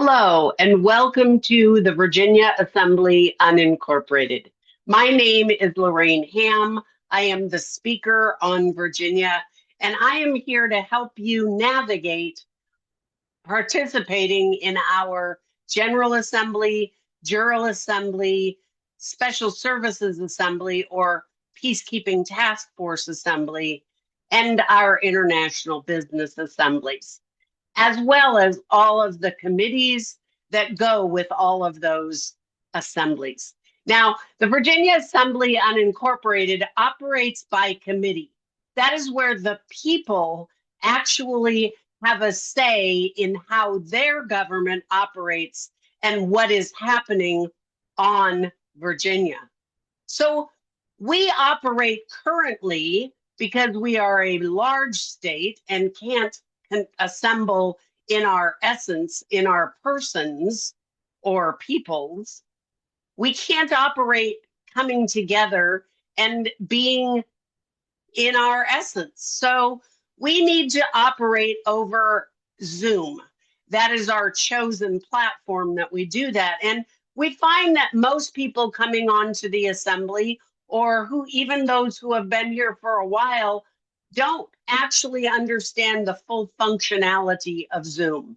Hello, and welcome to the Virginia Assembly Unincorporated. My name is Lorraine Ham. I am the speaker on Virginia, and I am here to help you navigate participating in our General Assembly, Jural Assembly, Special Services Assembly, or Peacekeeping Task Force Assembly, and our International Business Assemblies, as well as all of the committees that go with all of those assemblies. Now, the Virginia Assembly Unincorporated operates by committee. That is where the people actually have a say in how their government operates and what is happening on Virginia. So we operate currently because we are a large state and can't assemble in our essence, in our persons or peoples. We can't operate coming together and being in our essence. So we need to operate over Zoom. That is our chosen platform that we do that. And we find that most people coming onto the assembly, or who even those who have been here for a while, don't actually understand the full functionality of Zoom.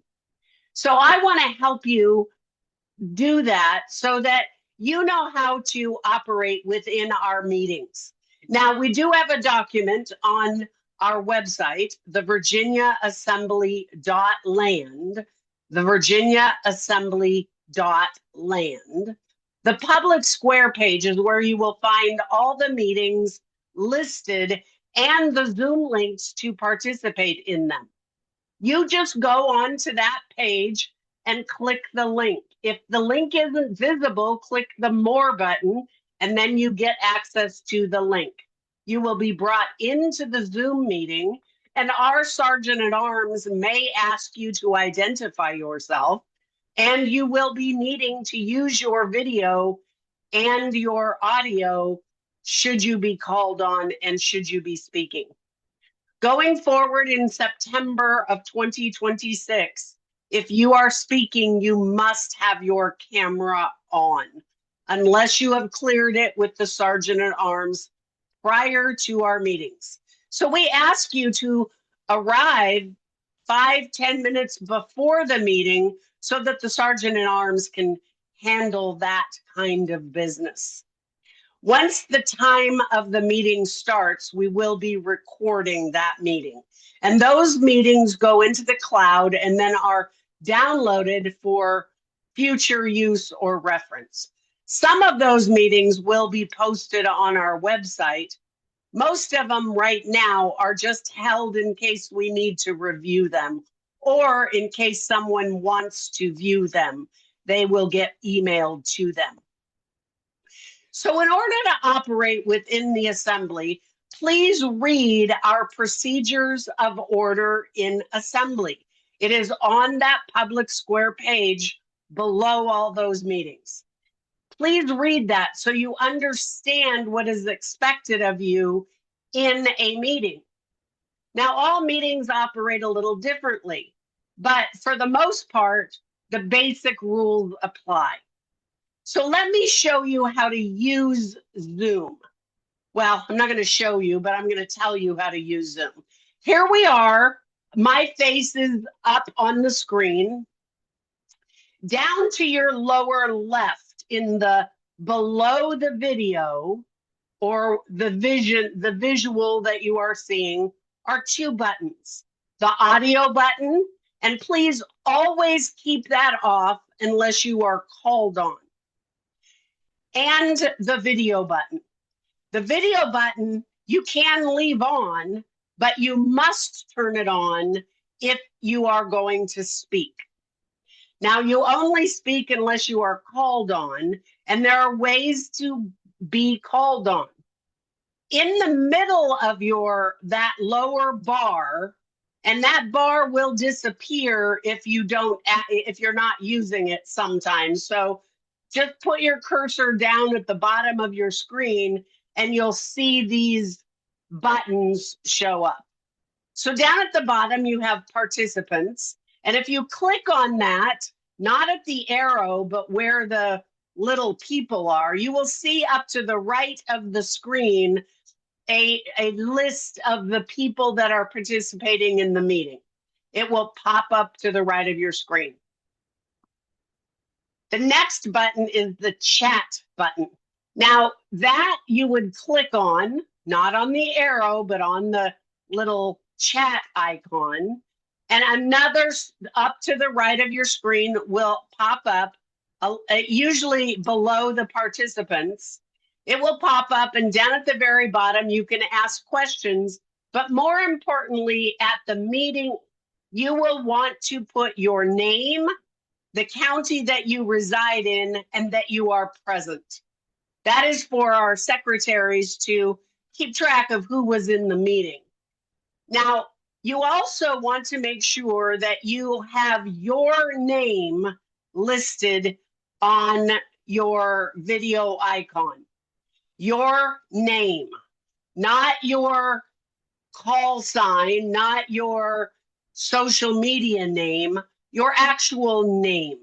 So I want to help you do that so that you know how to operate within our meetings. Now, we do have a document on our website, thevirginiaassembly.land, thevirginiaassembly.land. The public square page is where you will find all the meetings listed and the Zoom links to participate in them. You just go on to that page and click the link. If the link isn't visible, click the More button, and then you get access to the link. You will be brought into the Zoom meeting, and our Sergeant at Arms may ask you to identify yourself, and you will be needing to use your video and your audio should you be called on and should you be speaking. Going forward in September of 2026, if you are speaking, you must have your camera on, unless you have cleared it with the Sergeant at Arms prior to our meetings. So we ask you to arrive 5-10 minutes before the meeting so that the Sergeant at Arms can handle that kind of business. Once the time of the meeting starts, we will be recording that meeting. And those meetings go into the cloud and then are downloaded for future use or reference. Some of those meetings will be posted on our website. Most of them right now are just held in case we need to review them, or in case someone wants to view them, they will get emailed to them. So in order to operate within the assembly, please read our procedures of order in assembly. It is on that public square page below all those meetings. Please read that so you understand what is expected of you in a meeting. Now, all meetings operate a little differently, but for the most part, the basic rules apply. So let me show you how to use Zoom. Well, I'm not going to show you, but I'm going to tell you how to use Zoom. Here we are. My face is up on the screen. Down to your lower left in the below the video or the visual that you are seeing are two buttons. The audio button, and please always keep that off unless you are called on. And the video button. The video button you can leave on, but you must turn it on if you are going to speak. Now, you only speak unless you are called on, and there are ways to be called on. In the middle of that lower bar, and that bar will disappear if you're not using it sometimes. So just put your cursor down at the bottom of your screen and you'll see these buttons show up. So down at the bottom, you have participants. And if you click on that, not at the arrow, but where the little people are, you will see up to the right of the screen a list of the people that are participating in the meeting. It will pop up to the right of your screen. The next button is the chat button. Now that you would click on, not on the arrow, but on the little chat icon, and another up to the right of your screen will pop up, usually below the participants. It will pop up, and down at the very bottom, you can ask questions. But more importantly, at the meeting, you will want to put your name, the county that you reside in, and that you are present. That is for our secretaries to keep track of who was in the meeting. Now, you also want to make sure that you have your name listed on your video icon. Your name, not your call sign, not your social media name, your actual name.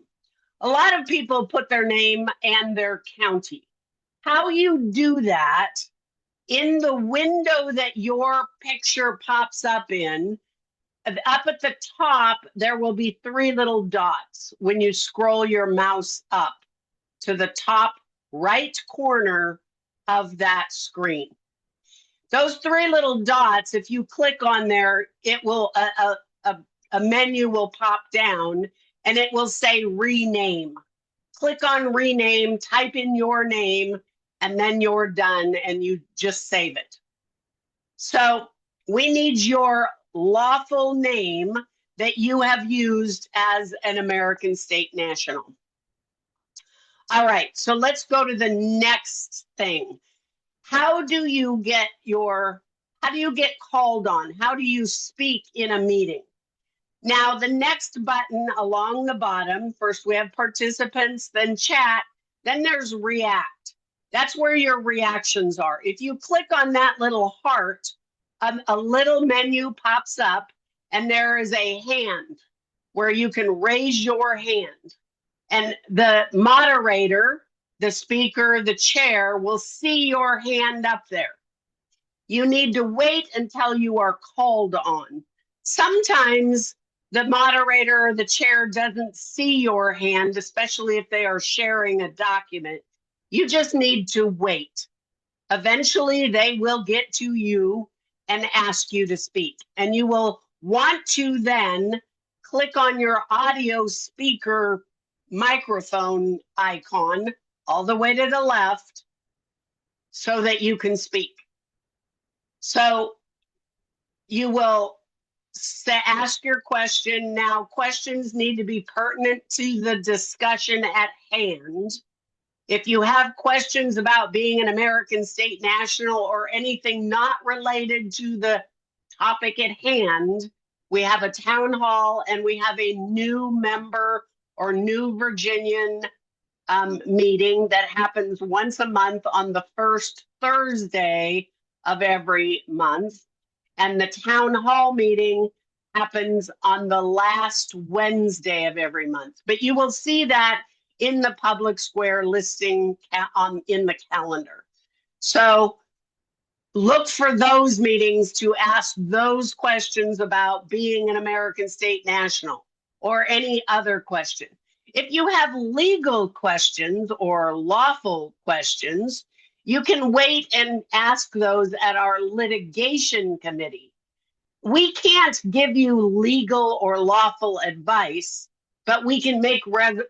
A lot of people put their name and their county. How you do that, in the window that your picture pops up in, up at the top, there will be 3 little dots when you scroll your mouse up to the top right corner of that screen. Those 3 little dots, if you click on there, it will a menu will pop down and it will say rename. Click on rename, type in your name, and then you're done and you just save it. So we need your lawful name that you have used as an American state national. All right, so let's go to the next thing. How do you get called on? How do you speak in a meeting? Now, the next button along the bottom, first we have participants, then chat, then there's react. That's where your reactions are. If you click on that little heart, a little menu pops up and there is a hand where you can raise your hand. And the moderator, the speaker, the chair will see your hand up there. You need to wait until you are called on. Sometimes the moderator or the chair doesn't see your hand, especially if they are sharing a document. You just need to wait. Eventually, they will get to you and ask you to speak. And you will want to then click on your audio speaker microphone icon all the way to the left so that you can speak. So you will ask your question. Now, questions need to be pertinent to the discussion at hand. If you have questions about being an American state national or anything not related to the topic at hand, we have a town hall and we have a new member or new Virginian meeting that happens once a month on the first Thursday of every month. And the town hall meeting happens on the last Wednesday of every month. But you will see that in the public square listing in the calendar. So look for those meetings to ask those questions about being an American state national or any other question. If you have legal questions or lawful questions, you can wait and ask those at our litigation committee. We can't give you legal or lawful advice, but we can make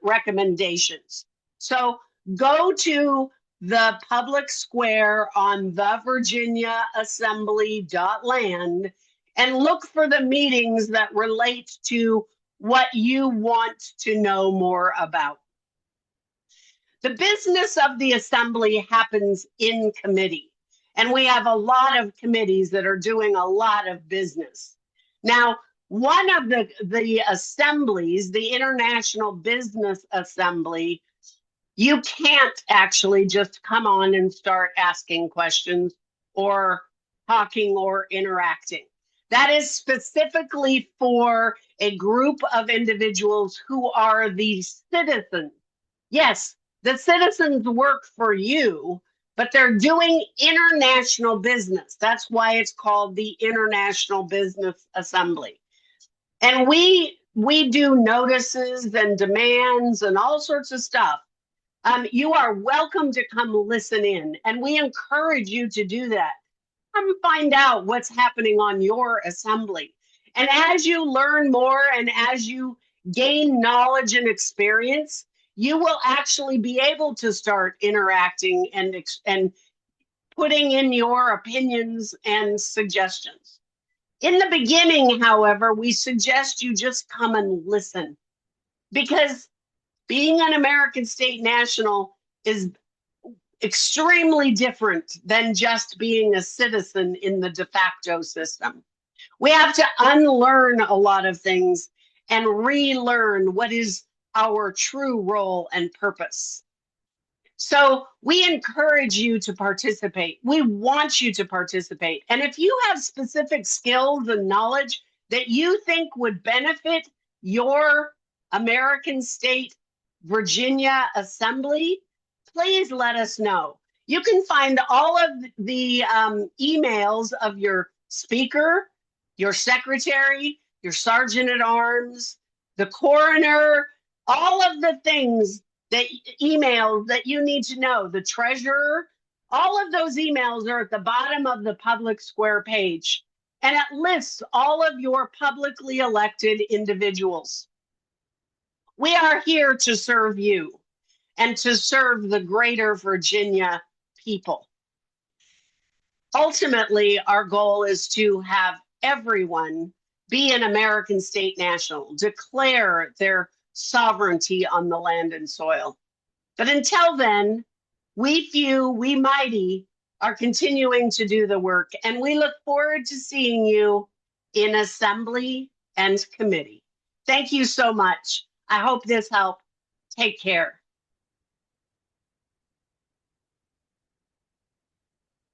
recommendations. So go to the public square on thevirginiaassembly.land and look for the meetings that relate to what you want to know more about. The business of the assembly happens in committee, and we have a lot of committees that are doing a lot of business. Now, one of the assemblies, the International Business Assembly, you can't actually just come on and start asking questions or talking or interacting. That is specifically for a group of individuals who are the citizens. Yes, the citizens work for you, but they're doing international business. That's why it's called the International Business Assembly. And we do notices and demands and all sorts of stuff. You are welcome to come listen in, and we encourage you to do that. Come find out what's happening on your assembly. And as you learn more and as you gain knowledge and experience, you will actually be able to start interacting and putting in your opinions and suggestions. In the beginning, however, we suggest you just come and listen, because being an American state national is extremely different than just being a citizen in the de facto system. We have to unlearn a lot of things and relearn what is our true role and purpose. So we encourage you to participate. We want you to participate. And if you have specific skills and knowledge that you think would benefit your American state Virginia assembly, please let us know. You can find all of the emails of your speaker, your secretary, your sergeant at arms, the coroner, all of the things that emails that you need to know, the treasurer, all of those emails are at the bottom of the public square page. And it lists all of your publicly elected individuals. We are here to serve you and to serve the greater Virginia people. Ultimately, our goal is to have everyone be an American state national, declare their sovereignty on the land and soil. But until then, we few, we mighty, are continuing to do the work, and we look forward to seeing you in assembly and committee. Thank you so much. I hope this helped. Take care.